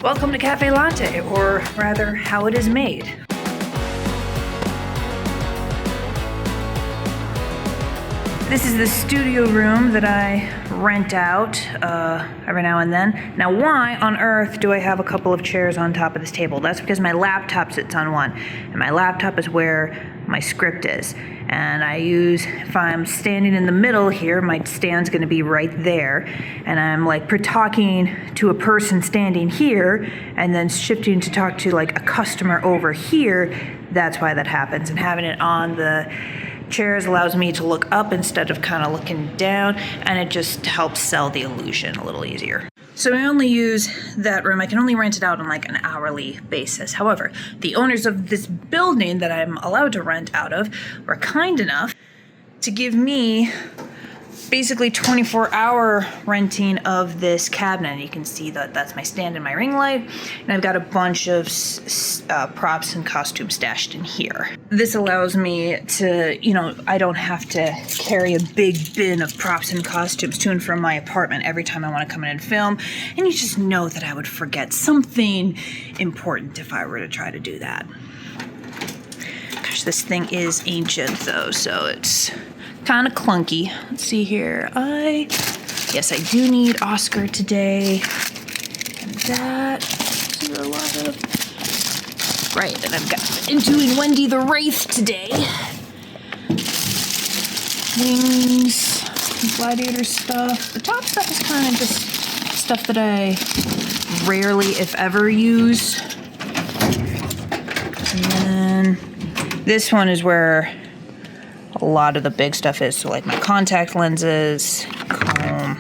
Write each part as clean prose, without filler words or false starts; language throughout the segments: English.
Welcome to CaFae Latte, or rather, how it is made. This is the studio room that I rent out every now and then. Now, why on earth do I have a couple of chairs on top of this table? That's because my laptop sits on one, and my laptop is where my script is. And if I'm standing in the middle here, my stand's gonna be right there, and I'm like talking to a person standing here, and then shifting to talk to like a customer over here. That's why that happens. And having it on the chairs allows me to look up instead of kind of looking down, and it just helps sell the illusion a little easier. So I only use that room. I can only rent it out on like an hourly basis. However, the owners of this building that I'm allowed to rent out of were kind enough to give me basically 24-hour renting of this cabinet. You can see that that's my stand and my ring light, and I've got a bunch of props and costumes stashed in here. This allows me to, I don't have to carry a big bin of props and costumes to and from my apartment every time I want to come in and film, and you just know that I would forget something important if I were to try to do that. Gosh, this thing is ancient though, so it's kind of clunky. Let's see here. Yes, I do need Oscar today. And that is a lot of... Right, and I'm doing Wendy the Wraith today. Wings, gladiator stuff. The top stuff is kind of just stuff that I rarely, if ever, use. And then this one is where a lot of the big stuff is, so like my contact lenses, comb.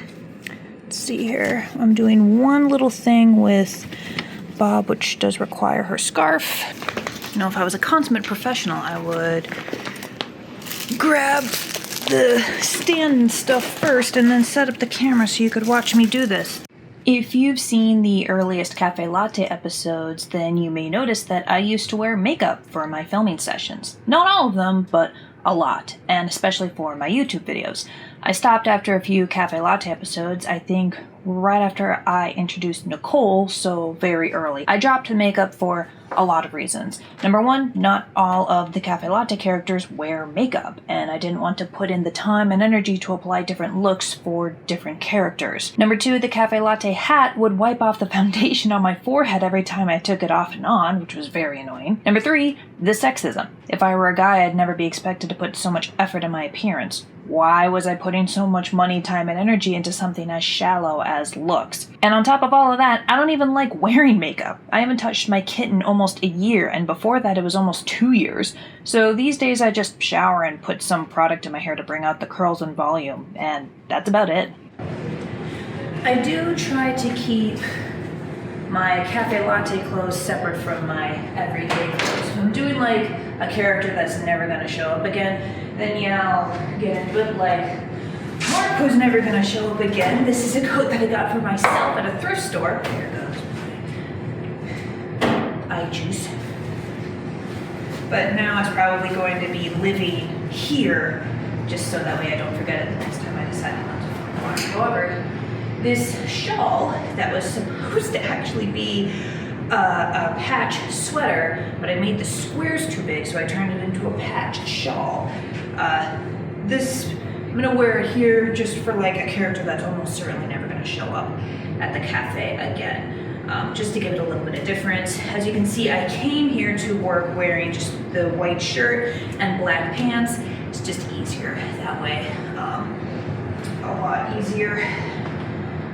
Let's see here. I'm doing one little thing with Bob, which does require her scarf. If I was a consummate professional, I would grab the stand and stuff first and then set up the camera so you could watch me do this. If you've seen the earliest CaFae Latte episodes, then you may notice that I used to wear makeup for my filming sessions. Not all of them, but a lot, and especially for my YouTube videos. I stopped after a few CaFae Latte episodes, I think right after I introduced Nicole, so very early. I dropped the makeup for a lot of reasons. Number one, not all of the CaFae Latte characters wear makeup, and I didn't want to put in the time and energy to apply different looks for different characters. Number two, the CaFae Latte hat would wipe off the foundation on my forehead every time I took it off and on, which was very annoying. Number three, the sexism. If I were a guy, I'd never be expected to put so much effort in my appearance. Why was I putting so much money, time, and energy into something as shallow as looks? And on top of all of that, I don't even like wearing makeup. I haven't touched my kitten almost a year, and before that it was almost 2 years. So these days I just shower and put some product in my hair to bring out the curls and volume, and that's about it. I do try to keep my CaFae Latte clothes separate from my everyday clothes. If I'm doing like a character that's never gonna show up again, then yeah, I'll get into it. Like Marco's never gonna show up again. This is a coat that I got for myself at a thrift store. Here goes eye juice. But now it's probably going to be living here, just so that way I don't forget it the next time I decide not to watch. However, this shawl that was supposed to actually be a patch sweater, but I made the squares too big, so I turned it into a patch shawl. I'm gonna wear it here just for like a character that's almost certainly never gonna show up at the cafe again, just to give it a little bit of difference. As you can see, I came here to work wearing just the white shirt and black pants. It's just easier that way, a lot easier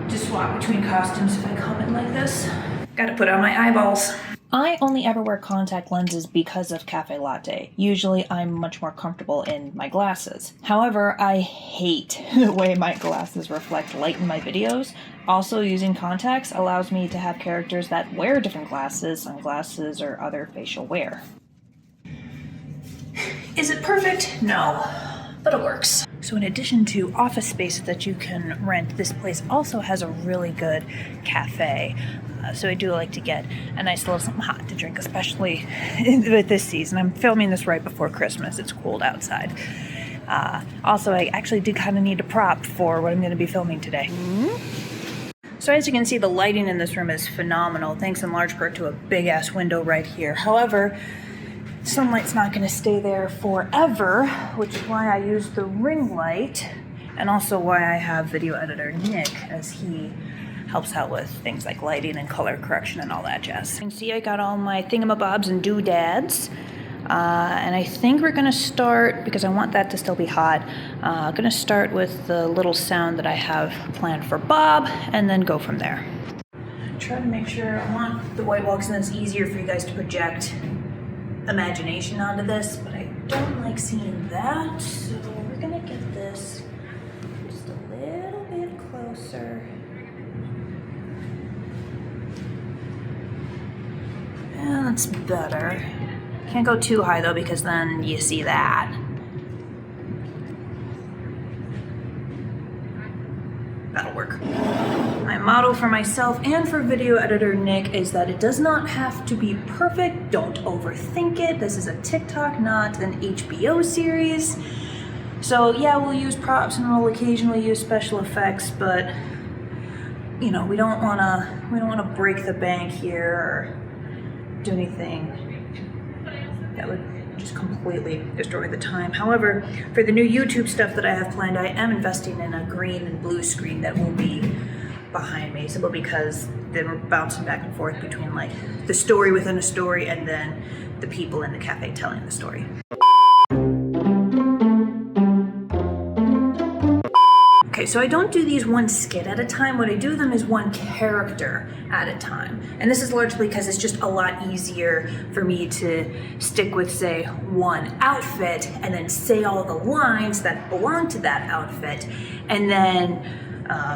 to swap between costumes if I come in like this. Gotta put on my eyeballs. I only ever wear contact lenses because of CaFae Latte. Usually I'm much more comfortable in my glasses. However, I hate the way my glasses reflect light in my videos. Also, using contacts allows me to have characters that wear different glasses, sunglasses, or other facial wear. Is it perfect? No, but it works. So in addition to office space that you can rent, this place also has a really good cafe. So I do like to get a nice little something hot to drink, especially with this season. I'm filming this right before Christmas. It's cold outside. Also, I actually do kind of need a prop for what I'm going to be filming today. So as you can see, the lighting in this room is phenomenal, thanks in large part to a big ass window right here. However, sunlight's not going to stay there forever, which is why I use the ring light, and also why I have video editor Nick, as he helps out with things like lighting and color correction and all that jazz. You can see I got all my thingamabobs and doodads. And I think we're gonna start, because I want that to still be hot, I'm gonna start with the little sound that I have planned for Bob, and then go from there. Try to make sure, I want the white wall because then it's easier for you guys to project imagination onto this, but I don't like seeing that, so we're gonna get this just a little bit closer. Yeah, that's better. Can't go too high though, because then you see that. That'll work. My motto for myself and for video editor Nick is that it does not have to be perfect. Don't overthink it. This is a TikTok, not an HBO series. So yeah, we'll use props and we'll occasionally use special effects, but you know, we don't wanna break the bank here or do anything that would just completely destroy the time. However, for the new YouTube stuff that I have planned, I am investing in a green and blue screen that will be behind me, simply because they're bouncing back and forth between like the story within a story and then the people in the cafe telling the story. Okay, so I don't do these one skit at a time. What I do them is one character at a time. And this is largely because it's just a lot easier for me to stick with, say, one outfit and then say all the lines that belong to that outfit, and then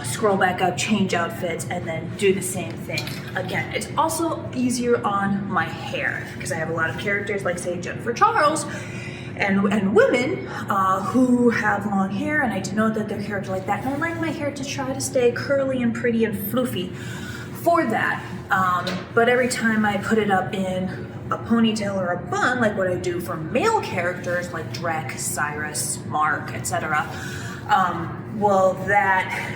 scroll back up, change outfits, and then do the same thing again. It's also easier on my hair because I have a lot of characters like, say, Jennifer Charles, and women who have long hair, and I denote that they're character like that. And I like my hair to try to stay curly and pretty and floofy for that. But every time I put it up in a ponytail or a bun, like what I do for male characters like Drek, Cyrus, Mark, etc., well, that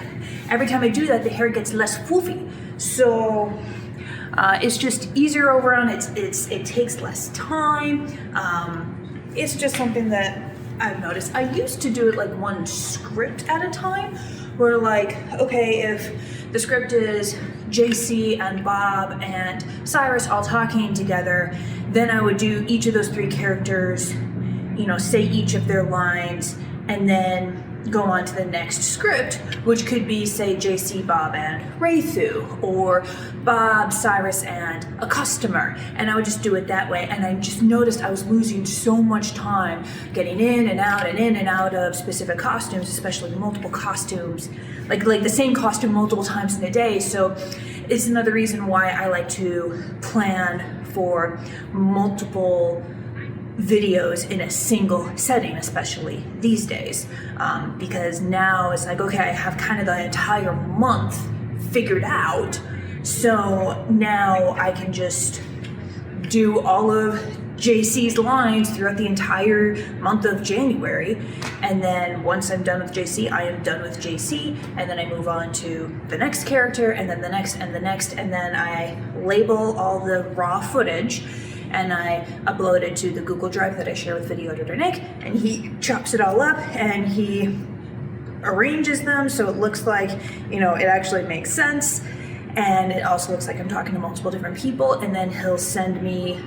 every time I do that, the hair gets less floofy. So it's just easier over on it. It takes less time. It's just something that I've noticed. I used to do it like one script at a time, where like, okay, if the script is JC and Bob and Cyrus all talking together, then I would do each of those three characters, you know, say each of their lines, and then go on to the next script, which could be, say, JC, Bob, and Wraith, or Bob, Cyrus, and a customer. And I would just do it that way. And I just noticed I was losing so much time getting in and out of specific costumes, especially multiple costumes, like the same costume multiple times in a day. So it's another reason why I like to plan for multiple videos in a single setting, especially these days, because now it's like, okay, I have kind of the entire month figured out, so now I can just do all of JC's lines throughout the entire month of January, and then once I'm done with JC, I am done with JC, and then I move on to the next character, and then the next, and the next, and then I label all the raw footage, and I upload it to the Google Drive that I share with video editor Nick, and he chops it all up and he arranges them so it looks like, you know, it actually makes sense, and it also looks like I'm talking to multiple different people, and then he'll send me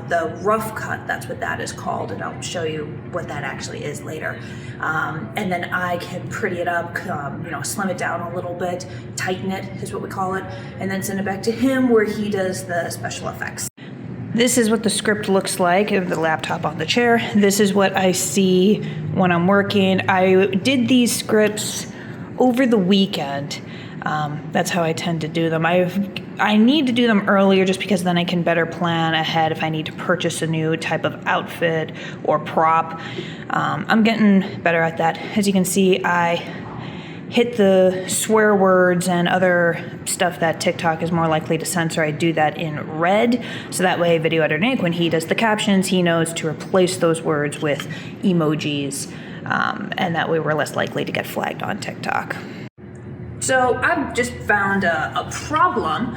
the rough cut, that's what that is called, and I'll show you what that actually is later. And then I can pretty it up, you know, slim it down a little bit, tighten it is what we call it, and then send it back to him where he does the special effects. This is what the script looks like, the laptop on the chair. This is what I see when I'm working. I did these scripts over the weekend. That's how I tend to do them. I need to do them earlier just because then I can better plan ahead if I need to purchase a new type of outfit or prop. I'm getting better at that. As you can see, I hit the swear words and other stuff that TikTok is more likely to censor. I do that in red, so that way video editor Nick, when he does the captions, he knows to replace those words with emojis, and that way we're less likely to get flagged on TikTok. So I've just found a problem.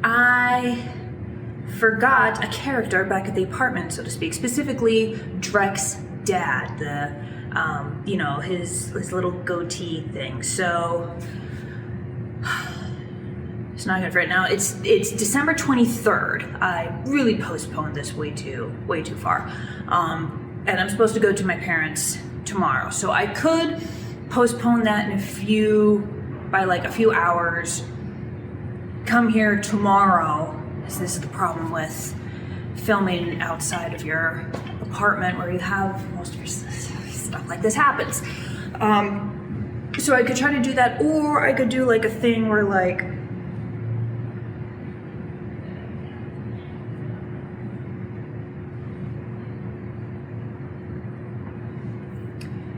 I forgot a character back at the apartment, so to speak, specifically Drek's dad, the you know, his little goatee thing. So it's not good right now. It's December 23rd. I really postponed this way too far. And I'm supposed to go to my parents tomorrow. So I could postpone that by like a few hours, come here tomorrow. This is the problem with filming outside of your apartment where you have most of your stuff like this happens. So I could try to do that, or I could do like a thing where like,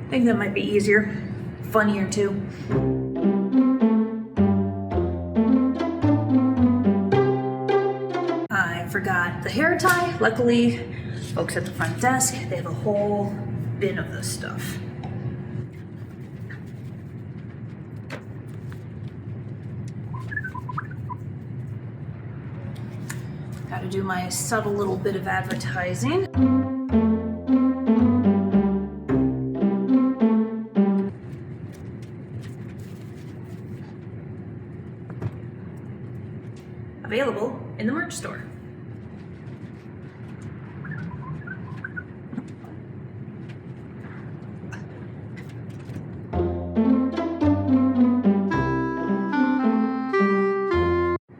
I think that might be easier, funnier too. I forgot the hair tie. Luckily, folks at the front desk, they have a whole bin of this stuff. Gotta do my subtle little bit of advertising. Available in the merch store.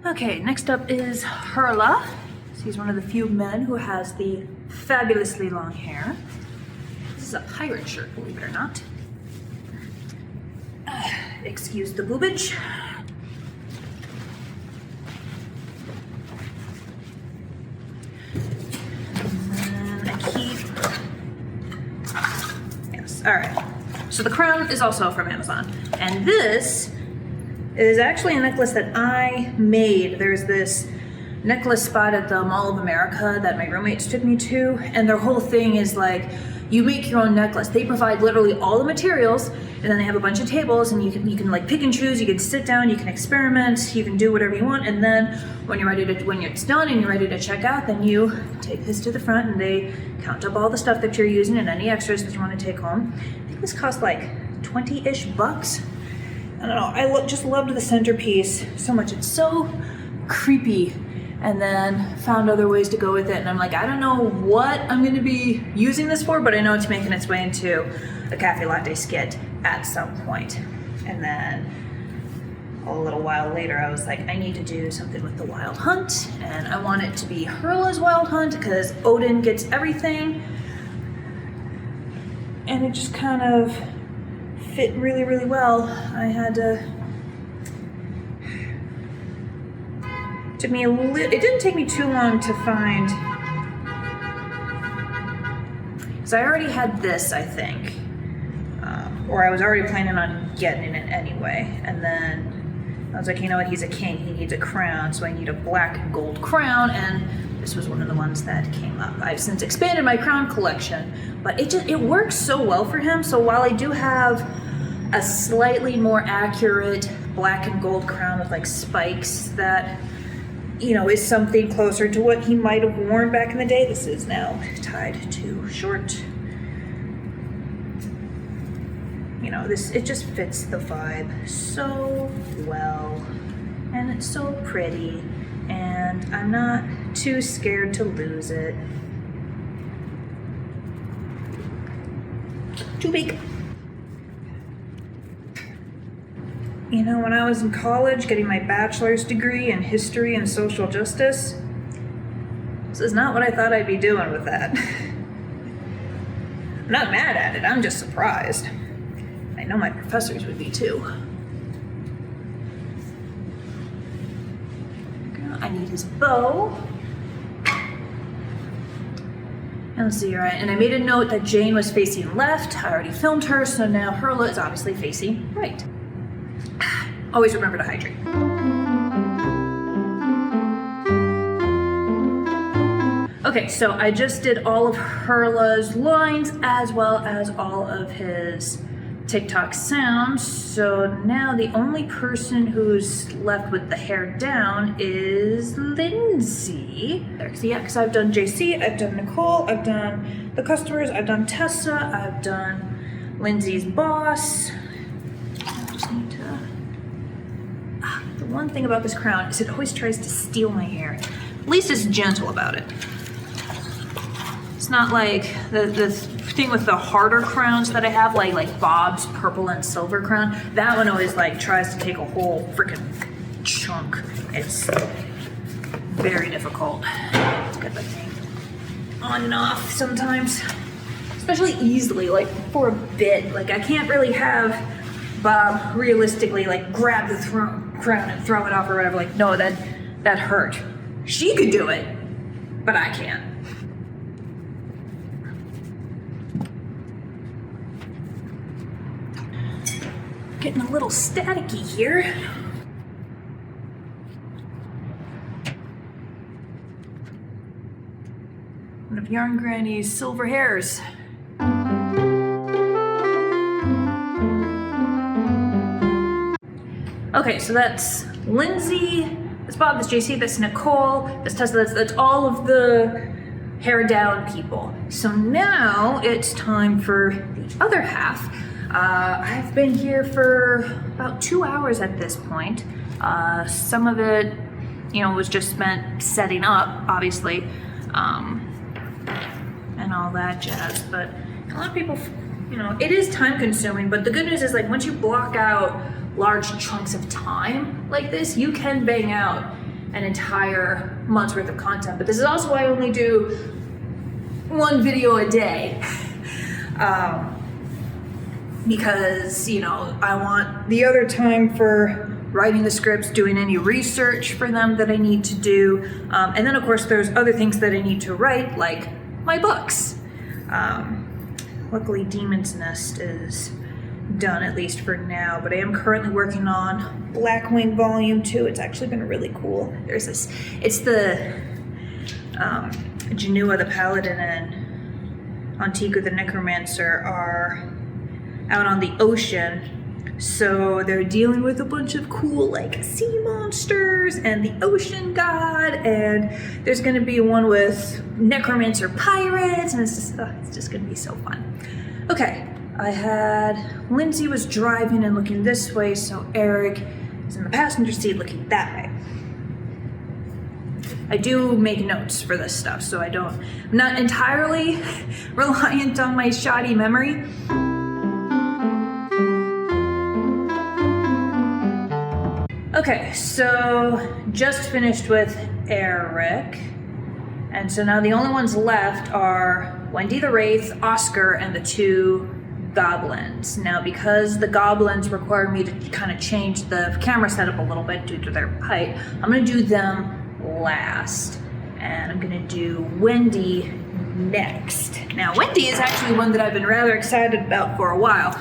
Okay, next up is Hurla. He's one of the few men who has the fabulously long hair. This is a pirate shirt, believe it or not. Excuse the boobage. All right, so the crown is also from Amazon. And this is actually a necklace that I made. There's this necklace spot at the Mall of America that my roommates took me to, and their whole thing is like, you make your own necklace. They provide literally all the materials, and then they have a bunch of tables, and you can like pick and choose. You can sit down, you can experiment, you can do whatever you want, and then when it's done and you're ready to check out, then you take this to the front and they count up all the stuff that you're using and any extras that you want to take home. I think this cost like 20-ish bucks. I don't know, I just loved the centerpiece so much. It's so creepy. And then found other ways to go with it, and I'm like, I don't know what I'm going to be using this for, but I know it's making its way into a CaFae Latte skit at some point. And then a little while later, I was like, I need to do something with the Wild Hunt, and I want it to be Hurla's Wild Hunt because Odin gets everything, and it just kind of fit really, really well. I had to. It didn't take me too long to find, because I already had this, I think, or I was already planning on getting it anyway, and then I was like, you know what, he's a king, he needs a crown, so I need a black and gold crown, and this was one of the ones that came up. I've since expanded my crown collection, but it works so well for him. So while I do have a slightly more accurate black and gold crown with like spikes that, you know, is something closer to what he might have worn back in the day, this is now tied too short. You know, it just fits the vibe so well, and it's so pretty, and I'm not too scared to lose it. Too big. You know, when I was in college getting my bachelor's degree in history and social justice, this is not what I thought I'd be doing with that. I'm not mad at it, I'm just surprised. I know my professors would be too. I need his bow. And let's see, right, and I made a note that Jane was facing left. I already filmed her, so now Hurla is obviously facing right. Always remember to hydrate. Okay, so I just did all of Hurla's lines as well as all of his TikTok sounds. So now the only person who's left with the hair down is Lindsay. Yeah, because I've done JC, I've done Nicole, I've done the customers, I've done Tessa, I've done Lindsay's boss. I just need to... the one thing about this crown is it always tries to steal my hair. At least it's gentle about it. It's not like the thing with the harder crowns that I have, like Bob's purple and silver crown. That one always like tries to take a whole freaking chunk. It's very difficult to get that thing on and off sometimes, especially easily, like for a bit. Like I can't really have Bob realistically like grab the crown and throw it off or whatever. Like no, that hurt. She could do it, but I can't. Getting a little staticky here. One of Yarn Granny's silver hairs. Okay, so that's Lindsay, that's Bob, that's JC, that's Nicole, that's Tessa, that's all of the hair down people. So now it's time for the other half. I've been here for about 2 hours at this point. Some of it, was just spent setting up, obviously, and all that jazz. But a lot of people, it is time consuming, but the good news is like once you block out large chunks of time like this, you can bang out an entire month's worth of content. But this is also why I only do 1 video a day. Because, I want the other time for writing the scripts, doing any research for them that I need to do. And then of course there's other things that I need to write, like my books. Luckily Demon's Nest is done, at least for now, but I am currently working on Blackwing Volume 2. It's actually been really cool. There's this, it's the Janua the Paladin and Antigua the Necromancer are out on the ocean, so they're dealing with a bunch of cool like sea monsters and the ocean god, and there's gonna be one with necromancer pirates, and it's just gonna be so fun. Okay, Lindsay was driving and looking this way, so Eric is in the passenger seat looking that way. I do make notes for this stuff, so I'm not entirely reliant on my shoddy memory. Okay, so just finished with Eric. And so now the only ones left are Wendy the Wraith, Oscar, and the 2 goblins. Now because the goblins require me to kind of change the camera setup a little bit due to their height, I'm gonna do them last. And I'm gonna do Wendy next. Now Wendy is actually one that I've been rather excited about for a while.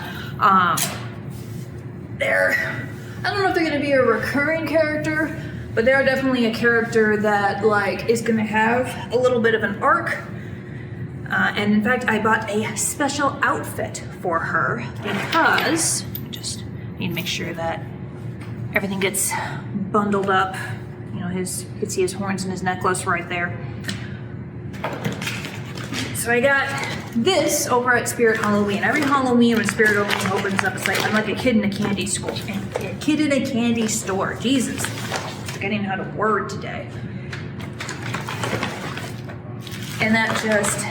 I don't know if they're gonna be a recurring character, but they're definitely a character that like is gonna have a little bit of an arc. And in fact, I bought a special outfit for her because I just need to make sure that everything gets bundled up. You can see his horns and his necklace right there. So I got this over at Spirit Halloween. Every Halloween when Spirit Halloween opens up, it's like I'm like a kid in a candy store. A kid in a candy store. Jesus, forgetting how to word today. And that just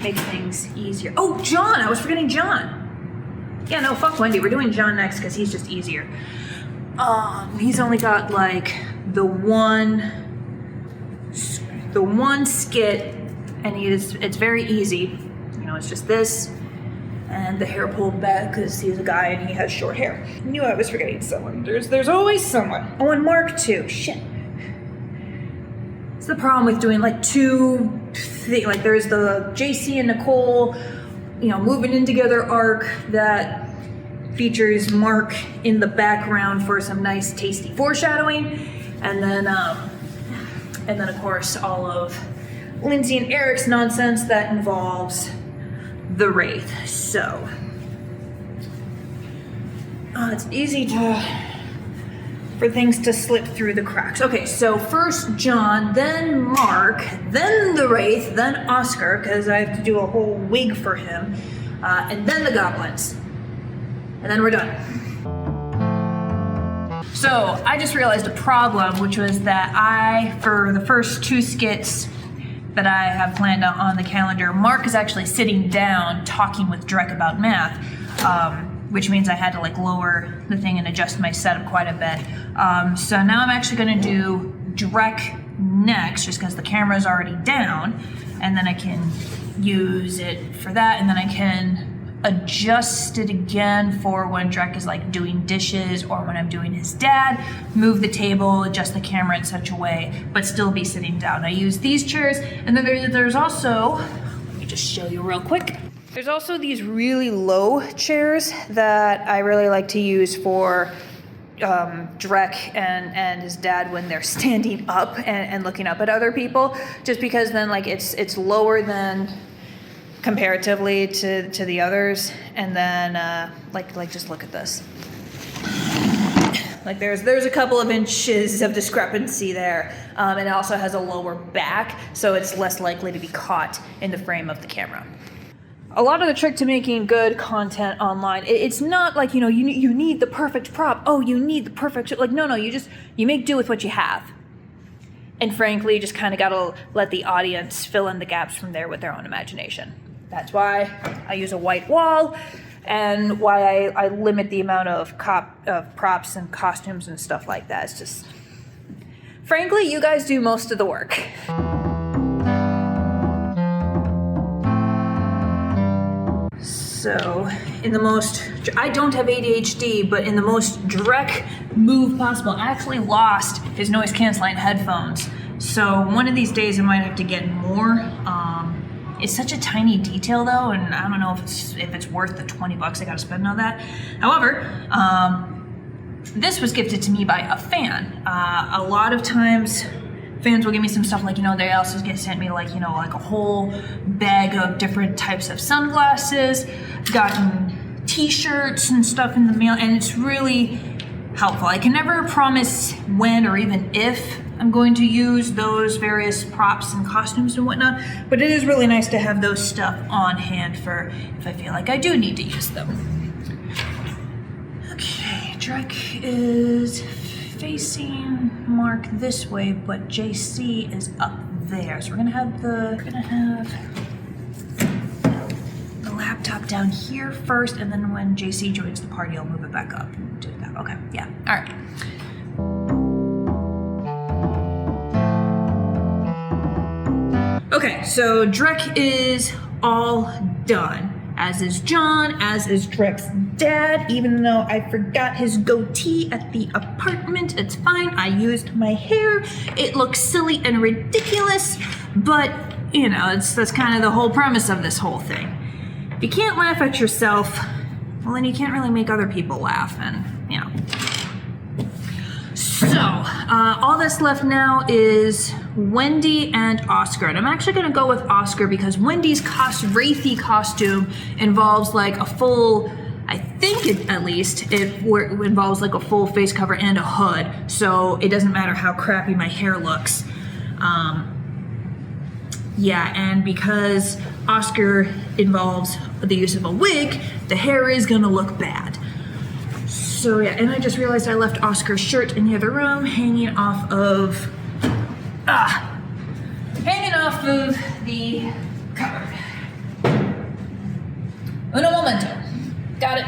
makes things easier. Oh, John! I was forgetting John. Yeah, no, fuck Wendy. We're doing John next because he's just easier. He's only got like the one skit, and it's very easy. It's just this and the hair pulled back because he's a guy and he has short hair. I knew I was forgetting someone. There's always someone. Oh, and Mark too. Shit. It's the problem with doing like 2 things. Like there's the JC and Nicole, moving in together arc that features Mark in the background for some nice tasty foreshadowing, and then of course all of Lindsay and Eric's nonsense that involves the Wraith. So It's easy for things to slip through the cracks. Okay, so first John, then Mark, then the Wraith, then Oscar, because I have to do a whole wig for him, and then the goblins. And then we're done. So I just realized a problem, which was that for the first 2 skits that I have planned on the calendar, Mark is actually sitting down talking with Drek about math, which means I had to like lower the thing and adjust my setup quite a bit. So now I'm actually gonna do Drek next, just because the camera is already down, and then I can use it for that, and then I can adjust it again for when Drek is like doing dishes or when I'm doing his dad, move the table, adjust the camera in such a way, but still be sitting down. I use these chairs, and then there's also, let me just show you real quick. There's also these really low chairs that I really like to use for Drek and his dad when they're standing up and looking up at other people, just because then like it's lower than comparatively to the others, and then like just look at this. Like there's a couple of inches of discrepancy there, and it also has a lower back, so it's less likely to be caught in the frame of the camera. A lot of the trick to making good content online, it's not like, you know, you need the perfect prop. Oh, you need the perfect, like, no, you make do with what you have. And frankly, you just kind of gotta let the audience fill in the gaps from there with their own imagination. That's why I use a white wall, and why I limit the amount of props and costumes and stuff like that. It's just, frankly, you guys do most of the work. So, I don't have ADHD, but in the most direct move possible, I actually lost his noise canceling headphones. So one of these days I might have to get more. It's such a tiny detail though, and I don't know if it's worth the $20 I gotta spend on that. However, this was gifted to me by a fan. A lot of times, fans will give me some stuff like, you know, they also get sent me like, you know, like a whole bag of different types of sunglasses, gotten t-shirts and stuff in the mail, and it's really helpful. I can never promise when or even if I'm going to use those various props and costumes and whatnot, but it is really nice to have those stuff on hand for if I feel like I do need to use them. Okay, Drek is facing Mark this way, but JC is up there. So we're gonna have the laptop down here first, and then when JC joins the party, I'll move it back up and do that. Okay, yeah, all right. Okay, so Drek is all done, as is John, as is Drek's dad, even though I forgot his goatee at the apartment. It's fine, I used my hair. It looks silly and ridiculous, but you know, that's kind of the whole premise of this whole thing. If you can't laugh at yourself, well then you can't really make other people laugh, and you know. So, all that's left now is Wendy and Oscar, and I'm actually gonna go with Oscar because Wendy's Wraithy costume involves like a full, I think at least, it involves like a full face cover and a hood, so it doesn't matter how crappy my hair looks. Yeah, and because Oscar involves the use of a wig, the hair is gonna look bad. So yeah, and I just realized I left Oscar's shirt in the other room hanging off of the cupboard. Uno momento. Got it.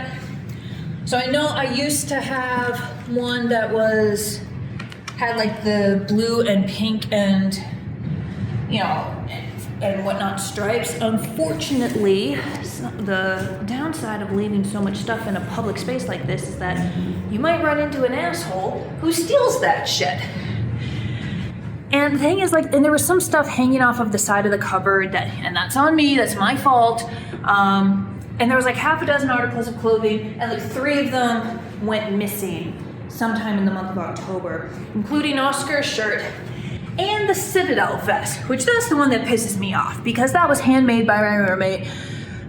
So I know I used to have one that had like the blue and pink and, you know, and whatnot stripes. Unfortunately, the downside of leaving so much stuff in a public space like this is that you might run into an asshole who steals that shit. And the thing is, like, and there was some stuff hanging off of the side of the cupboard and that's on me, that's my fault. And there was like half a dozen articles of clothing, and like 3 of them went missing sometime in the month of October, including Oscar's shirt and the CITADEL vest, which that's the one that pisses me off because that was handmade by my roommate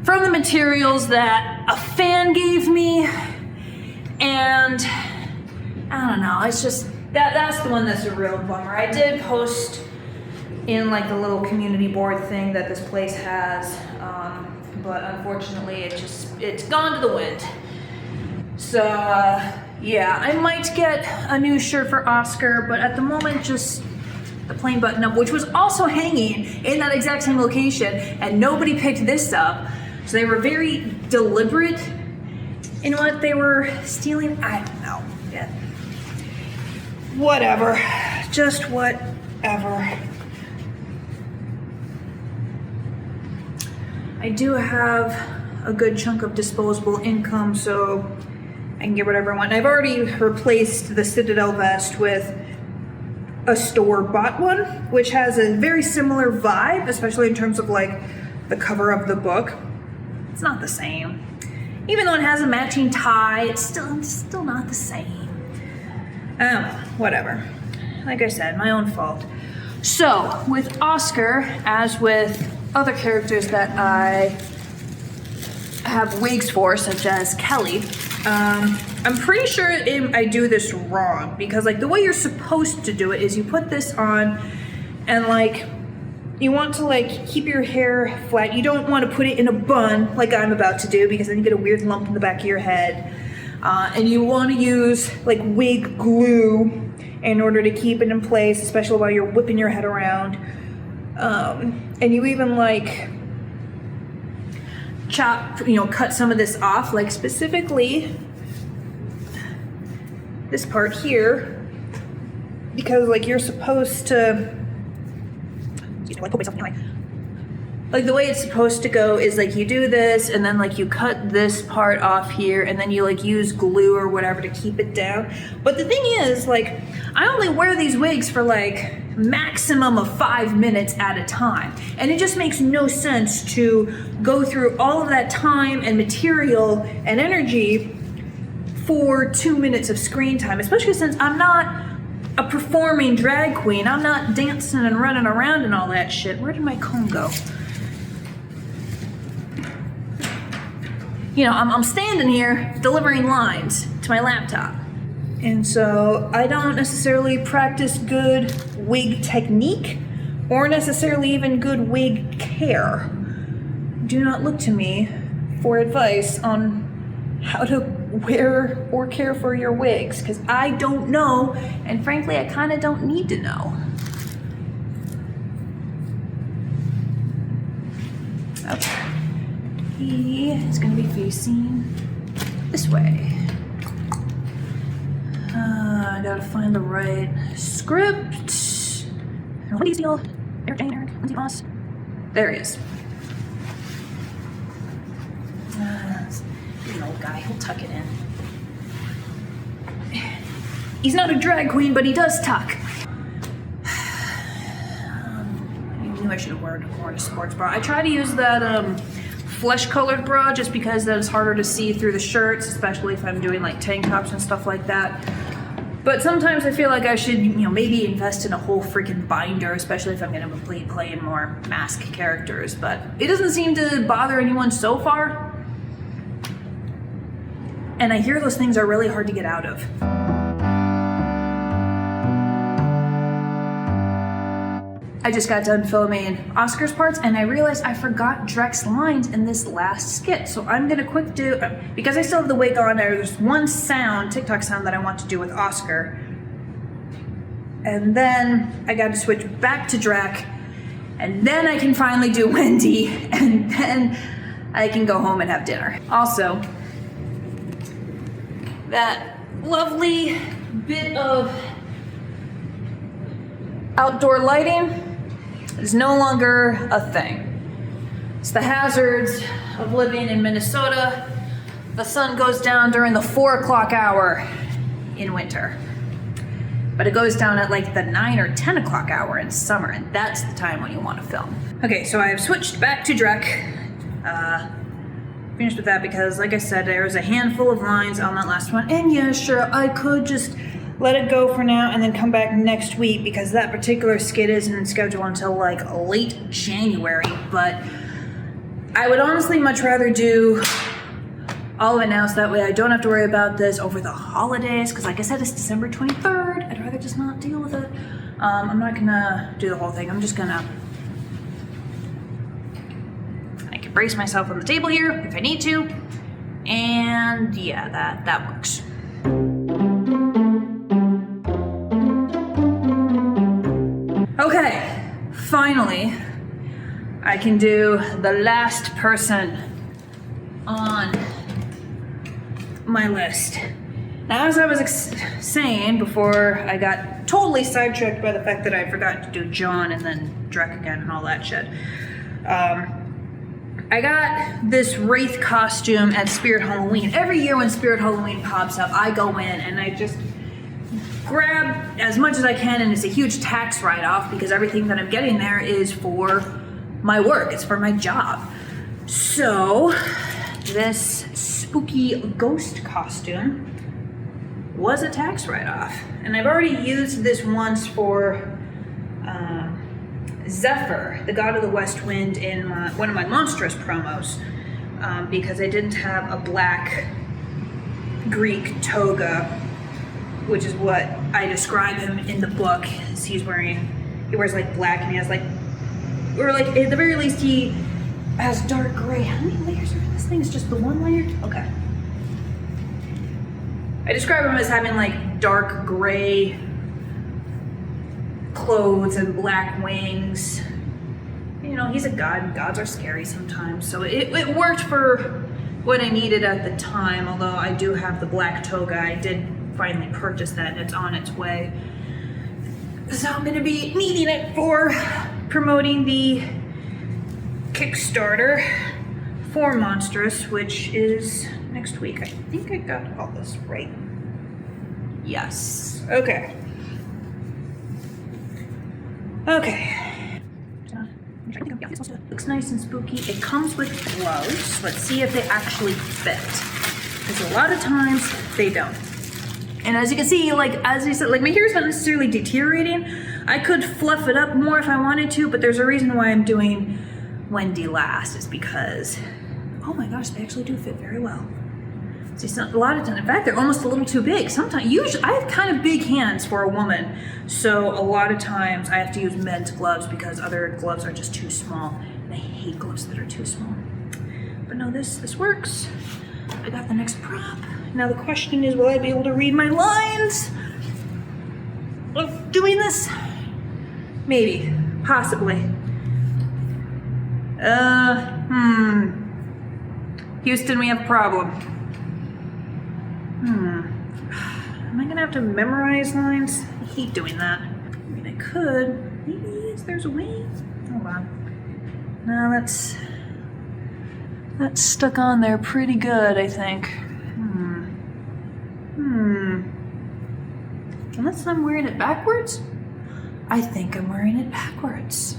from the materials that a fan gave me. And I don't know, it's just, that's the one that's a real bummer. I did post in like the little community board thing that this place has, but unfortunately it's gone to the wind. So yeah, I might get a new shirt for Oscar, but at the moment just the plain button up, which was also hanging in that exact same location, and nobody picked this up. So they were very deliberate in what they were stealing. I don't know. Yeah. Whatever. Just whatever. I do have a good chunk of disposable income, so I can get whatever I want. I've already replaced the Citadel vest with a store-bought one, which has a very similar vibe, especially in terms of like the cover of the book. It's not the same. Even though it has a matching tie, it's still not the same. Whatever. Like I said, my own fault. So, with Oscar, as with other characters that I have wigs for, such as Kelly, I'm pretty sure I do this wrong, because like the way you're supposed to do it is you put this on and like you want to like keep your hair flat. You don't want to put it in a bun like I'm about to do, because then you get a weird lump in the back of your head. And you want to use like wig glue in order to keep it in place, especially while you're whipping your head around. And you even like cut some of this off, like specifically this part here, because like you're supposed to, excuse me, like put myself behind. Like the way it's supposed to go is like you do this and then like you cut this part off here and then you like use glue or whatever to keep it down. But the thing is, like, I only wear these wigs for like maximum of 5 minutes at a time. And it just makes no sense to go through all of that time and material and energy for 2 minutes of screen time, especially since I'm not a performing drag queen. I'm not dancing and running around and all that shit. Where did my comb go? You know, I'm standing here delivering lines to my laptop. And so I don't necessarily practice good wig technique or necessarily even good wig care. Do not look to me for advice on how to wear or care for your wigs, because I don't know, and frankly, I kind of don't need to know. Okay. He is going to be facing this way. I gotta find the right script. Wendy Steele, Eric Jane, Lindsay Moss. There he is. He's an old guy, he'll tuck it in. He's not a drag queen, but he does tuck. I knew I should have worn a sports bra. I try to use that flesh-colored bra just because that is harder to see through the shirts, especially if I'm doing like tank tops and stuff like that. But sometimes I feel like I should, maybe invest in a whole freaking binder, especially if I'm going to be playing more mask characters. But it doesn't seem to bother anyone so far. And I hear those things are really hard to get out of. I just got done filming Oscar's parts and I realized I forgot Drek's lines in this last skit. So I'm gonna quick do, because I still have the wig on, there's one sound, TikTok sound that I want to do with Oscar. And then I got to switch back to Drek, and then I can finally do Wendy, and then I can go home and have dinner. Also, that lovely bit of outdoor lighting is no longer a thing. It's the hazards of living in Minnesota. The sun goes down during the 4 o'clock hour in winter, but it goes down at like the 9 or 10 o'clock hour in summer, and that's the time when you want to film. Okay, so I've switched back to Drek. Finished with that because, like I said, there was a handful of lines on that last one, and yeah, sure, I could just let it go for now and then come back next week because that particular skit isn't scheduled until like late January. But I would honestly much rather do all of it now, so that way I don't have to worry about this over the holidays, because like I said, it's December 23rd. I'd rather just not deal with it. I'm not gonna do the whole thing. I'm just gonna, I can brace myself on the table here if I need to. And yeah, that works. Okay, finally, I can do the last person on my list. Now, as I was saying before, I got totally sidetracked by the fact that I forgot to do John and then Drek again and all that shit. I got this Wraith costume at Spirit Halloween. Every year when Spirit Halloween pops up, I go in and I just grab as much as I can, and it's a huge tax write-off because everything that I'm getting there is for my work. It's for my job. So this spooky ghost costume was a tax write-off. And I've already used this once for Zephyr, the god of the west wind, in one of my Monstrous promos, because I didn't have a black Greek toga, which is what I describe him in the book. He wears like black, and he has like, or like at the very least he has dark gray. How many layers are in this thing? It's just the one layer? Okay. I describe him as having like dark gray clothes and black wings. You know, he's a god, and gods are scary sometimes. So it worked for what I needed at the time, although I do have the black toga. I did finally purchase that, and it's on its way. So I'm gonna be needing it for promoting the Kickstarter for Monstrous, which is next week. I think I got all this right. Yes. Okay. Okay. Looks nice and spooky. It comes with gloves. Let's see if they actually fit. Because a lot of times they don't. And as you can see, like, as I said, like, my hair's not necessarily deteriorating. I could fluff it up more if I wanted to, but there's a reason why I'm doing Wendy last. Is because, oh my gosh, they actually do fit very well. See, a lot of times, in fact, they're almost a little too big. Sometimes, usually, I have kind of big hands for a woman, so a lot of times I have to use men's gloves because other gloves are just too small. And I hate gloves that are too small. But no, this works. I got the next prop. Now the question is, will I be able to read my lines of doing this? Maybe, possibly. Houston, we have a problem. Am I gonna have to memorize lines? I hate doing that. I mean, I could. Maybe there's a way. Hold on. No, that's stuck on there pretty good, I think. Unless I'm wearing it backwards? I think I'm wearing it backwards.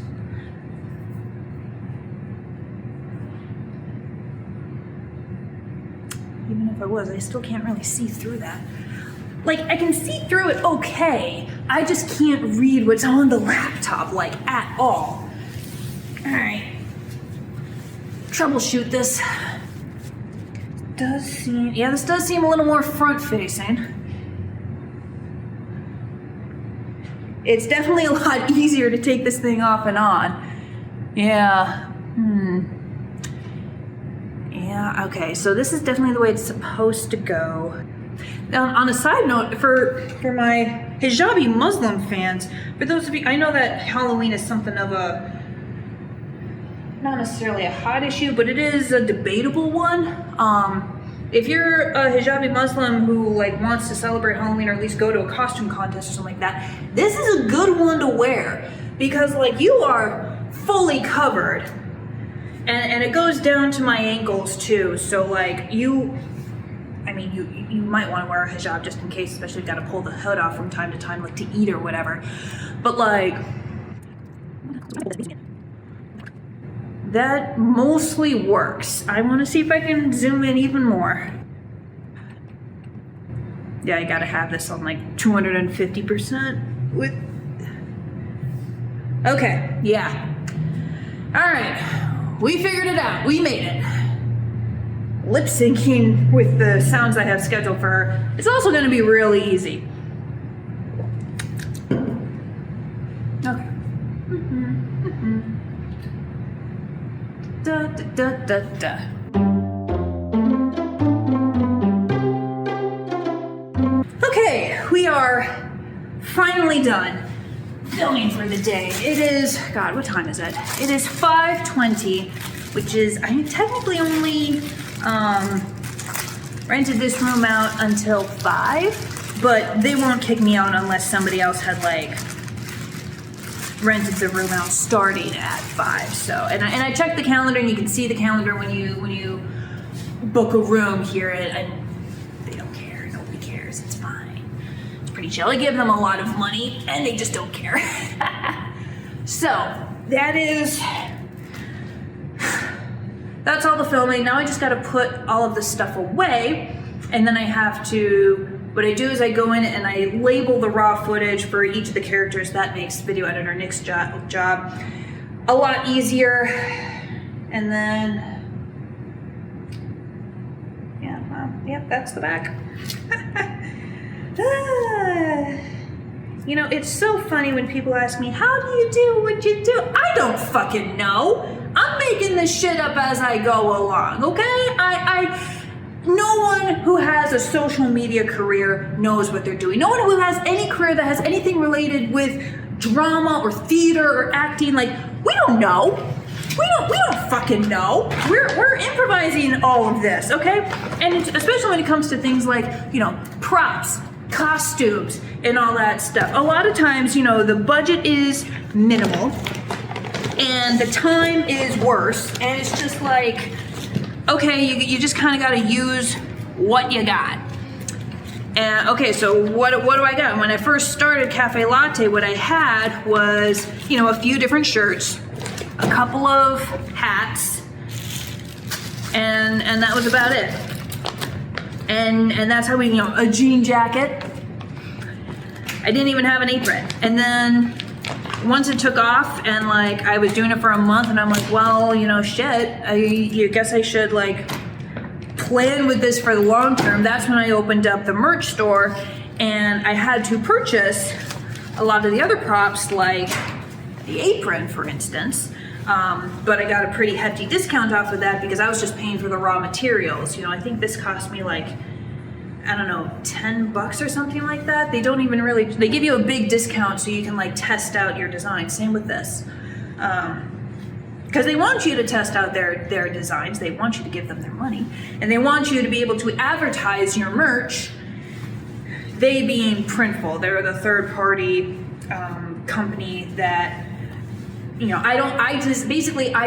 Even if I was, I still can't really see through that. Like, I can see through it okay. I just can't read what's on the laptop, like, at all. All right. Troubleshoot this. This does seem a little more front-facing. It's definitely a lot easier to take this thing off and on. Yeah. Yeah, okay, so this is definitely the way it's supposed to go. Now, on a side note, for my hijabi Muslim fans, for those of you, I know that Halloween is something of a, not necessarily a hot issue, but it is a debatable one. If you're a hijabi Muslim who like wants to celebrate Halloween or at least go to a costume contest or something like that, this is a good one to wear because like you are fully covered and it goes down to my ankles too. So like you might want to wear a hijab just in case, especially if you got to pull the hood off from time to time, like to eat or whatever. But like, that mostly works. I want to see if I can zoom in even more. Yeah, I gotta have this on like 250% with. Okay, yeah. All right, we figured it out. We made it. lip syncing with the sounds I have scheduled for her, it's also going to be really easy. Okay. Da, da, da, da, da. Okay, we are finally done filming for the day. It is, God, what time is it? It is 5:20, which is, I technically only rented this room out until 5, but they won't kick me out unless somebody else had like rented the room out starting at 5. So, and I checked the calendar, and you can see the calendar when you book a room here, and they don't care. Nobody cares. It's fine. It's pretty chill. I give them a lot of money, and they just don't care. So that's all the filming. Now I just got to put all of this stuff away, and then I have to. What I do is I go in and I label the raw footage for each of the characters. That makes video editor Nick's job a lot easier. And then, yeah, well, yep, that's the back. You know, it's so funny when people ask me, how do you do what you do? I don't fucking know. I'm making this shit up as I go along, okay? No one who has a social media career knows what they're doing. No one who has any career that has anything related with drama or theater or acting, like, we don't know. We don't fucking know. We're improvising all of this, okay? And especially when it comes to things like, you know, props, costumes, and all that stuff. A lot of times, you know, the budget is minimal and the time is worse, and it's just like, okay, you just kind of got to use what you got. And okay, so what do I got? When I first started CaFae Latte, what I had was, you know, a few different shirts, a couple of hats, and that was about it. And that's how we, you know, a jean jacket. I didn't even have an apron. And then once it took off, and like I was doing it for a month, and I'm like, well, you know, shit, I guess I should like plan with this for the long term. That's when I opened up the merch store, and I had to purchase a lot of the other props, like the apron, for instance. But I got a pretty hefty discount off of that because I was just paying for the raw materials. You know, I think this cost me like, I don't know, $10 or something like that. They don't even really, they give you a big discount so you can like test out your design. Same with this. Because they want you to test out their designs. They want you to give them their money. And they want you to be able to advertise your merch. They being Printful. They're the third party company that, you know, I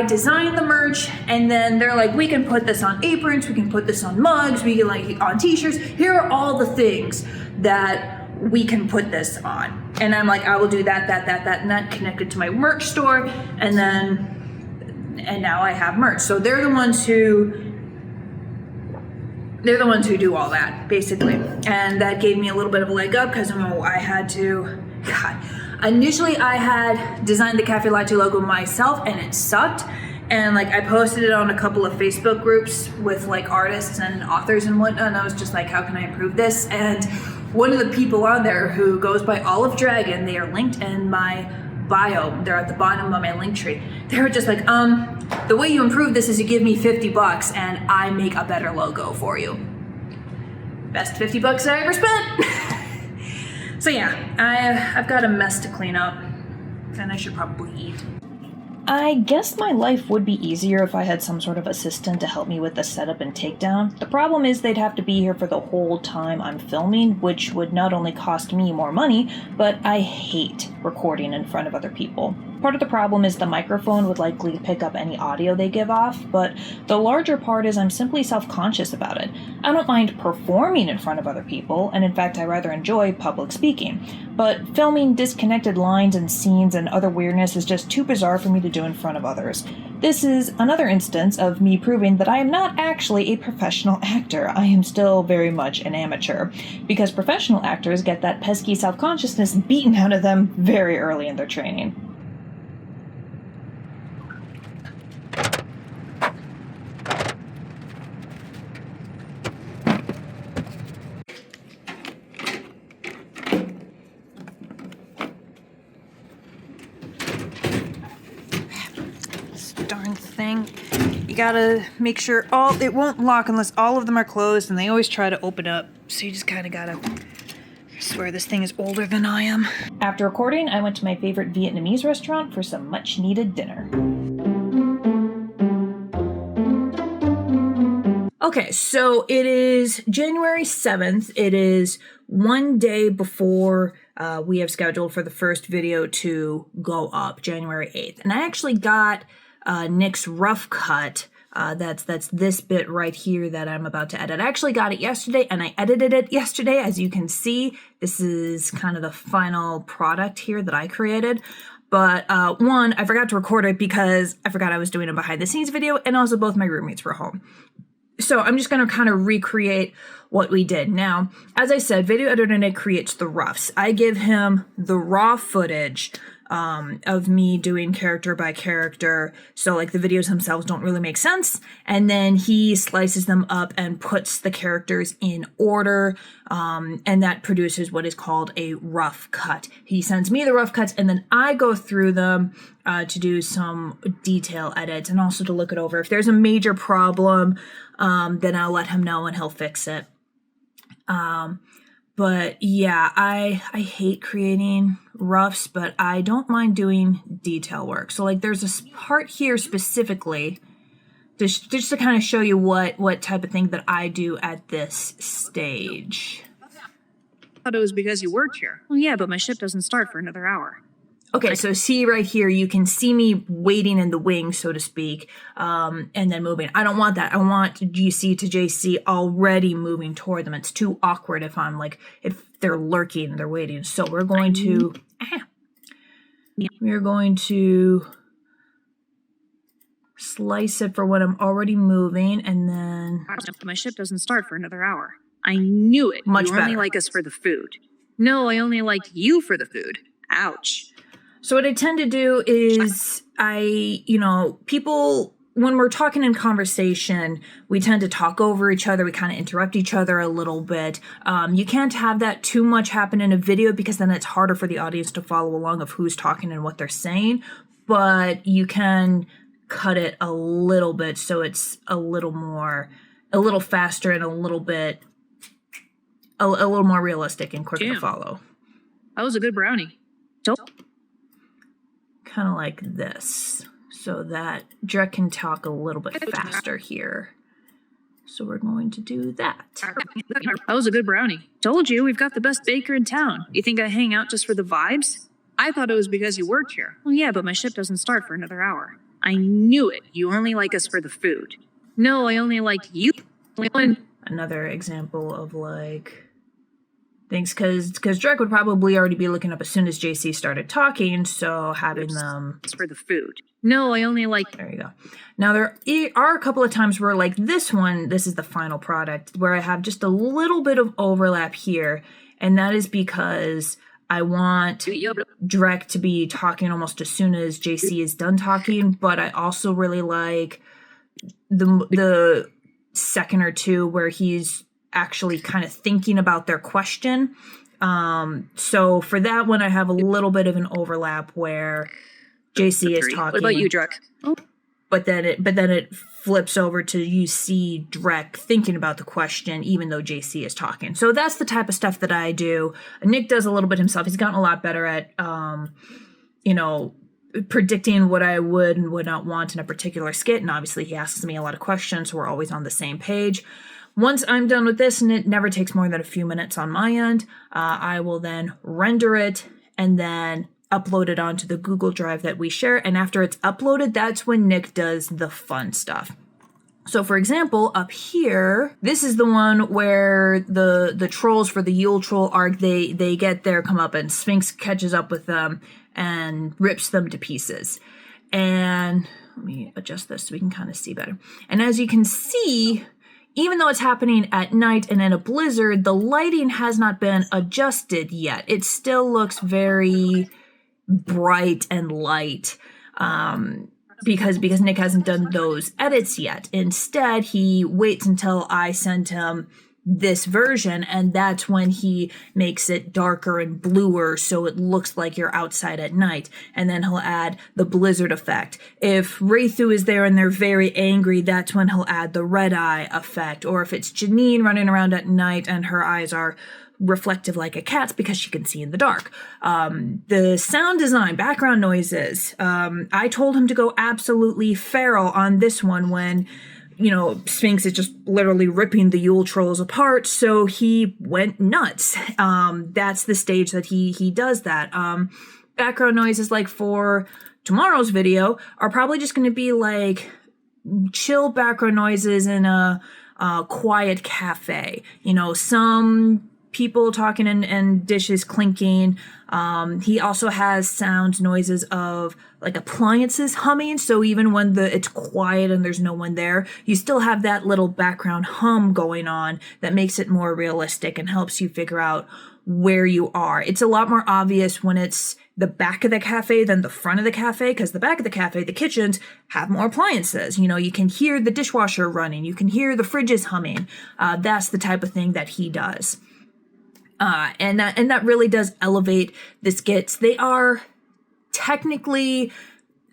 design the merch, and then they're like, we can put this on aprons, we can put this on mugs, we can like on t-shirts. Here are all the things that we can put this on. And I'm like, I will do that, and that connected to my merch store, and now I have merch. So they're the ones who do all that, basically. And that gave me a little bit of a leg up because I had to, God. Initially, I had designed the CaFae Latte logo myself, and it sucked. And like, I posted it on a couple of Facebook groups with like artists and authors and whatnot. And I was just like, how can I improve this? And one of the people on there who goes by Olive Dragon, they are linked in my bio. They're at the bottom of my link tree. They were just like, the way you improve this is you give me $50 and I make a better logo for you. Best $50 I ever spent. So yeah, I've got a mess to clean up, and I should probably eat. I guess my life would be easier if I had some sort of assistant to help me with the setup and takedown. The problem is they'd have to be here for the whole time I'm filming, which would not only cost me more money, but I hate recording in front of other people. Part of the problem is the microphone would likely pick up any audio they give off, but the larger part is I'm simply self-conscious about it. I don't mind performing in front of other people, and in fact I rather enjoy public speaking, but filming disconnected lines and scenes and other weirdness is just too bizarre for me to do in front of others. This is another instance of me proving that I am not actually a professional actor. I am still very much an amateur, because professional actors get that pesky self-consciousness beaten out of them very early in their training. darn thing. You gotta make sure it won't lock unless all of them are closed, and they always try to open up. So you just kinda gotta, I swear this thing is older than I am. After recording, I went to my favorite Vietnamese restaurant for some much needed dinner. Okay, so it is January 7th. It is one day before we have scheduled for the first video to go up, January 8th. And I actually got Nick's rough cut. That's this bit right here that I'm about to edit. I actually got it yesterday and I edited it yesterday. As you can see, this is kind of the final product here that I created. But one, I forgot to record it because I forgot I was doing a behind the scenes video, and also both my roommates were home. So I'm just going to kind of recreate what we did. Now, as I said, Video Editor Nick creates the roughs. I give him the raw footage of me doing character by character. So like the videos themselves don't really make sense. And then he slices them up and puts the characters in order. And that produces what is called a rough cut. He sends me the rough cuts and then I go through them to do some detail edits and also to look it over. If there's a major problem, then I'll let him know and he'll fix it. But yeah, I hate creating roughs, but I don't mind doing detail work. So like there's a part here specifically just to kind of show you what type of thing that I do at this stage. I thought it was because you worked here. Well, yeah, but my ship doesn't start for another hour. Okay, so see right here, you can see me waiting in the wings, so to speak, and then moving. I don't want that. I want GC to JC already moving toward them. It's too awkward if they're lurking and they're waiting. So we're going to, slice it for when I'm already moving, and then My ship doesn't start for another hour. I knew it. Much you better. only like us for the food. No, I only liked you for the food. Ouch. So what I tend to do is people, when we're talking in conversation, we tend to talk over each other. We kind of interrupt each other a little bit. You can't have that too much happen in a video because then it's harder for the audience to follow along of who's talking and what they're saying. But you can cut it a little bit so it's a little faster and a little more realistic and quicker to follow. That was a good brownie. Kind of like this, so that Drek can talk a little bit faster here. So we're going to do that. That was a good brownie. Told you, we've got the best baker in town. You think I hang out just for the vibes? I thought it was because you worked here. Well, yeah, but my ship doesn't start for another hour. I knew it. You only like us for the food. No, I only liked you. Another example of like things, because Drek would probably already be looking up as soon as JC started talking, so having them for the food. No, I only like. There you go. Now there are a couple of times where like this is the final product, where I have just a little bit of overlap here, and that is because I want Drek to be talking almost as soon as JC is done talking, but I also really like the second or two where he's actually kind of thinking about their question. So for that one, I have a little bit of an overlap where JC is talking. What about you, Drek? Oh. But then it flips over to you see Drek thinking about the question, even though JC is talking. So that's the type of stuff that I do. Nick does a little bit himself. He's gotten a lot better at, predicting what I would and would not want in a particular skit. And obviously he asks me a lot of questions, so we're always on the same page. Once I'm done with this, and it never takes more than a few minutes on my end, I will then render it and then upload it onto the Google Drive that we share. And after it's uploaded, that's when Nick does the fun stuff. So for example, up here, this is the one where the trolls for the Yule Troll arc, they get their comeuppance. Sphinx catches up with them and rips them to pieces. And let me adjust this so we can kind of see better. And as you can see, even though it's happening at night and in a blizzard, the lighting has not been adjusted yet. It still looks very bright and light because Nick hasn't done those edits yet. Instead, he waits until I send him this version, and that's when he makes it darker and bluer so it looks like you're outside at night, and then he'll add the blizzard effect. If Wraith is there and they're very angry, that's when he'll add the red eye effect. Or if it's Janine running around at night and her eyes are reflective like a cat's because she can see in the dark. The sound design, background noises, I told him to go absolutely feral on this one when Sphinx is just literally ripping the Yule trolls apart, so he went nuts. That's the stage that he does that. Background noises, like for tomorrow's video, are probably just going to be like chill background noises in a quiet cafe. Some people talking and dishes clinking. He also has sound noises of like appliances humming. So even when it's quiet and there's no one there, you still have that little background hum going on that makes it more realistic and helps you figure out where you are. It's a lot more obvious when it's the back of the cafe than the front of the cafe, because the back of the cafe, the kitchens, have more appliances. You can hear the dishwasher running. You can hear the fridges humming. That's the type of thing that he does. And that really does elevate the skits. They are technically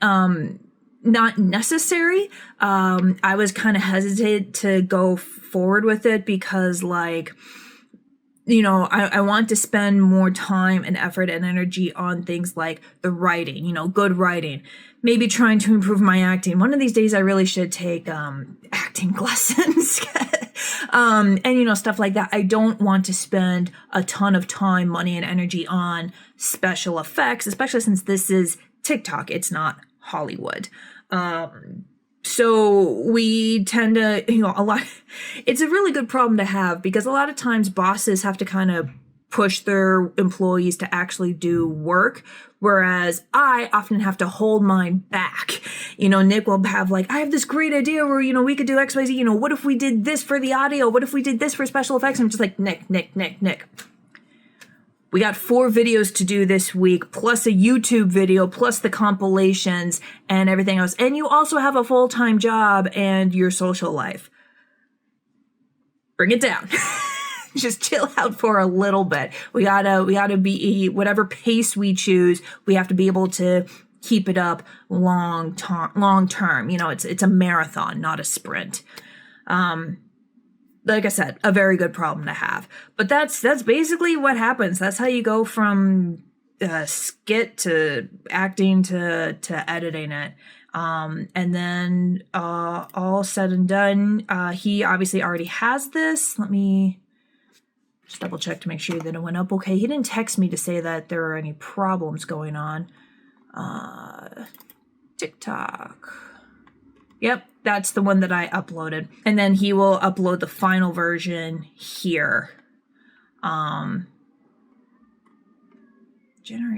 not necessary. I was kind of hesitant to go forward with it because, I want to spend more time and effort and energy on things like the writing, good writing, maybe trying to improve my acting. One of these days I really should take acting lessons. And stuff like that. I don't want to spend a ton of time, money, and energy on special effects, especially since this is TikTok. It's not Hollywood. So we tend to, it's a really good problem to have because a lot of times bosses have to kind of push their employees to actually do work, whereas I often have to hold mine back. Nick will have I have this great idea where, we could do XYZ, what if we did this for the audio? What if we did this for special effects? And I'm just like, Nick. We got 4 videos to do this week, plus a YouTube video, plus the compilations and everything else. And you also have a full-time job and your social life. Bring it down. Just chill out for a little bit. We gotta be, whatever pace we choose, we have to be able to keep it up long term. It's a marathon, not a sprint. Like I said, a very good problem to have. But that's basically what happens. That's how you go from skit to acting to editing it. And then all said and done, he obviously already has this. Let me just double check to make sure that it went up okay. He didn't text me to say that there are any problems going on. TikTok. Yep, that's the one that I uploaded. And then he will upload the final version here. January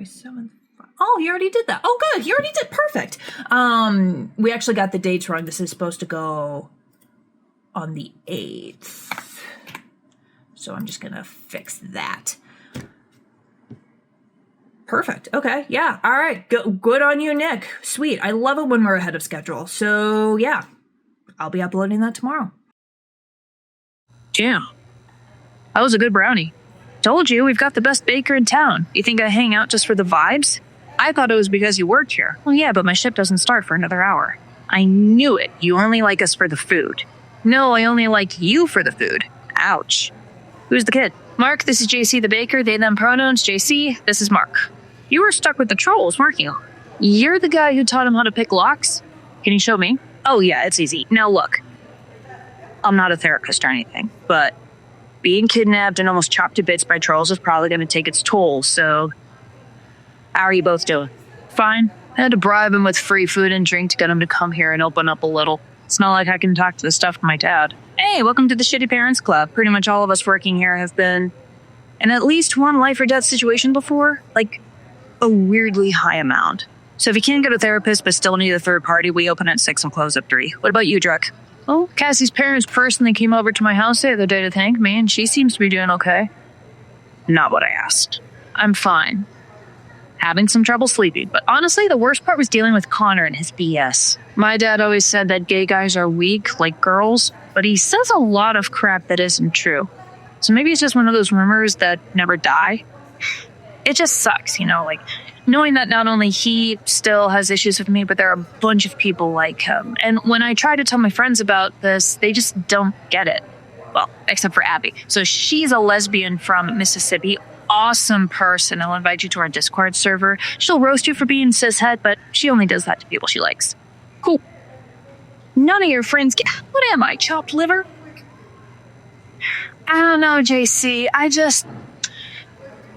7th. Oh, he already did that. Oh, good. He already did. Perfect. We actually got the dates wrong. This is supposed to go on the 8th. So I'm just going to fix that. Perfect. Okay. Yeah. All right. Good on you, Nick. Sweet. I love it when we're ahead of schedule. So yeah, I'll be uploading that tomorrow. Damn. That was a good brownie. Told you, we've got the best baker in town. You think I hang out just for the vibes? I thought it was because you worked here. Well, yeah, but my ship doesn't start for another hour. I knew it. You only like us for the food. No, I only like you for the food. Ouch. Who's the kid? Mark, this is JC the baker. They, them pronouns. JC, this is Mark. You were stuck with the trolls, weren't you? You're the guy who taught him how to pick locks? Can you show me? Oh yeah, it's easy. Now look, I'm not a therapist or anything, but being kidnapped and almost chopped to bits by trolls is probably going to take its toll, so how are you both doing? Fine. I had to bribe him with free food and drink to get him to come here and open up a little. It's not like I can talk to the stuff to my dad. Hey, welcome to the Shitty Parents Club. Pretty much all of us working here have been in at least one life or death situation before, like a weirdly high amount. So if you can't get a therapist but still need a third party, we open at 6 and close at 3. What about you, Drek? Oh, Cassie's parents personally came over to my house the other day to thank me, and she seems to be doing okay. Not what I asked. I'm fine. Having some trouble sleeping, but honestly, the worst part was dealing with Connor and his BS. My dad always said that gay guys are weak, like girls, but he says a lot of crap that isn't true. So maybe it's just one of those rumors that never die. It just sucks, like knowing that not only he still has issues with me, but there are a bunch of people like him. And when I try to tell my friends about this, they just don't get it. Well, except for Abby. So she's a lesbian from Mississippi. Awesome person. I'll invite you to our Discord server. She'll roast you for being cishet, but she only does that to people she likes. Cool. None of your friends get... What am I, chopped liver? I don't know, JC.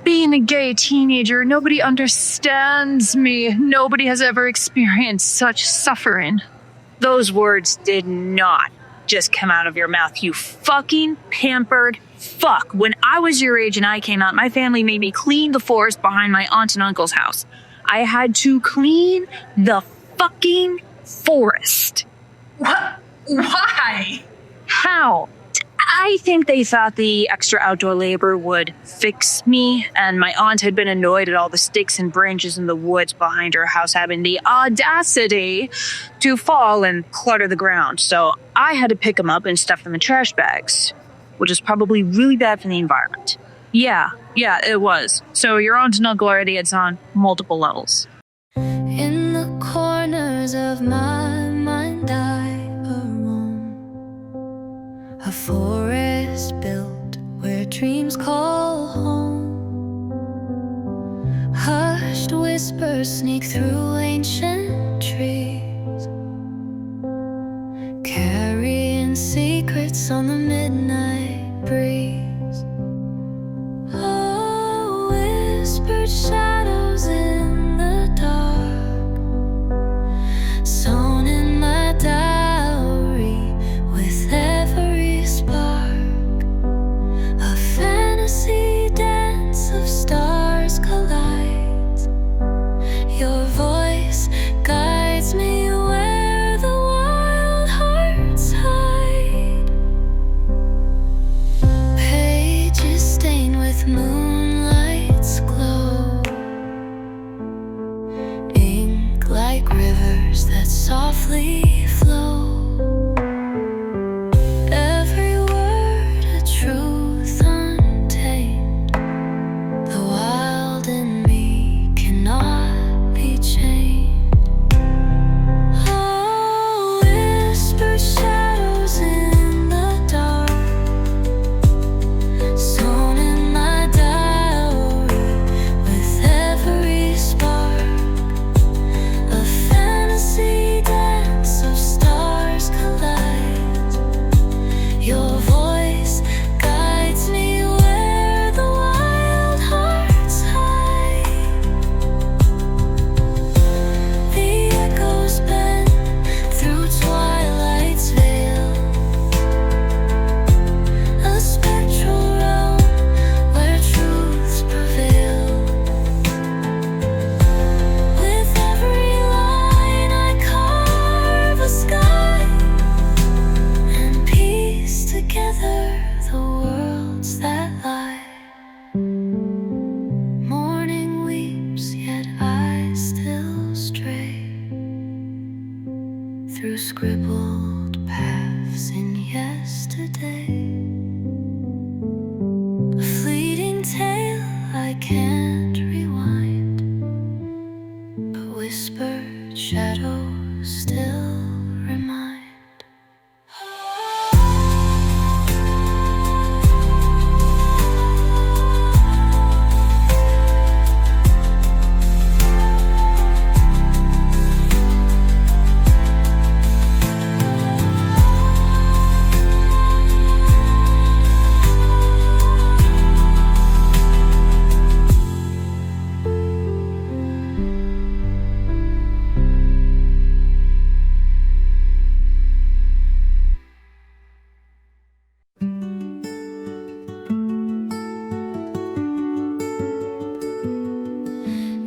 Being a gay teenager, nobody understands me. Nobody has ever experienced such suffering. Those words did not just come out of your mouth, you fucking pampered fuck. When I was your age and I came out, my family made me clean the forest behind my aunt and uncle's house. I had to clean the fucking forest. What? Why? How? I think they thought the extra outdoor labor would fix me, and my aunt had been annoyed at all the sticks and branches in the woods behind her house having the audacity to fall and clutter the ground. So I had to pick them up and stuff them in trash bags, which is probably really bad for the environment. Yeah, it was. So your aunt and uncle are idiots on multiple levels. In the corners of my mind I roam, a forest built where dreams call home. Hushed whispers sneak through ancient trees, carrying secrets on the midnight breeze. Oh, whispered shadows in the dark, sewn in my diary with every spark. A fantasy dance of stars collides. Your voice guides me where the wild hearts hide. Pages stained with moonlight's glow, ink like rivers that softly flow. Every word a truth untamed. The wild in me cannot be chained. Oh, whispered shadows in the dark, sewn in my diary with every spark. A fantasy dance of stars collide. Your voice guides me where the wild hearts hide. The echoes bend through twilight's veil, a spectral realm where truths prevail. With every line I carve a sky and piece together the worlds that lie. Morning weeps, yet I still stray through scribbled paths in yesterday. A fleeting tale I can't rewind, but whispered shadows still remind.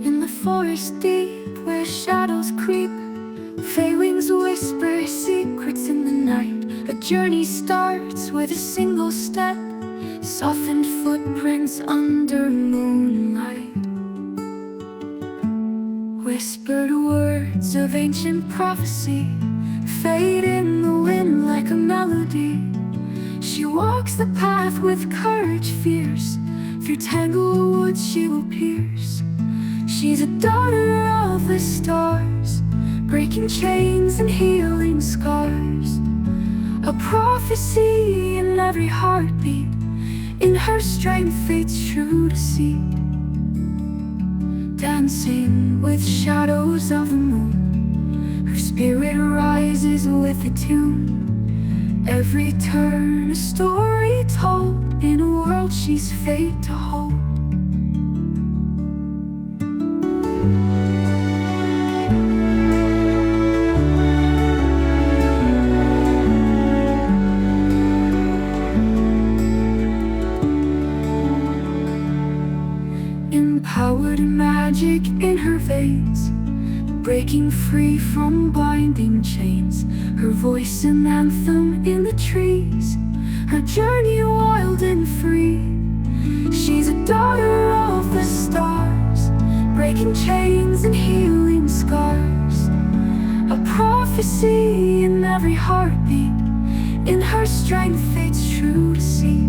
In the forest deep where shadows creep, fey wings whisper secrets in the night. A journey starts with a single step, softened footprints under moonlight. Whispered words of ancient prophecy fade in the wind like a melody, She walks the path with courage fierce. Through tangled she will pierce. She's a daughter of the stars, breaking chains and healing scars. A prophecy in every heartbeat. In her strength fate's true to see. Dancing with shadows of the moon, her spirit rises with a tune. Every turn a story told, in a world she's fate to hold. Empowered magic in her veins, breaking free from binding chains. Her voice an anthem in the trees, her journey wild and free. She's a daughter of the stars, breaking chains and healing scars. A prophecy in every heartbeat. In her strength fate's true to see.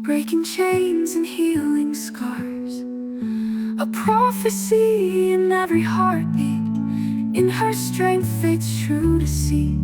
Breaking chains and healing scars. A prophecy in every heartbeat. In her strength fate's true to see.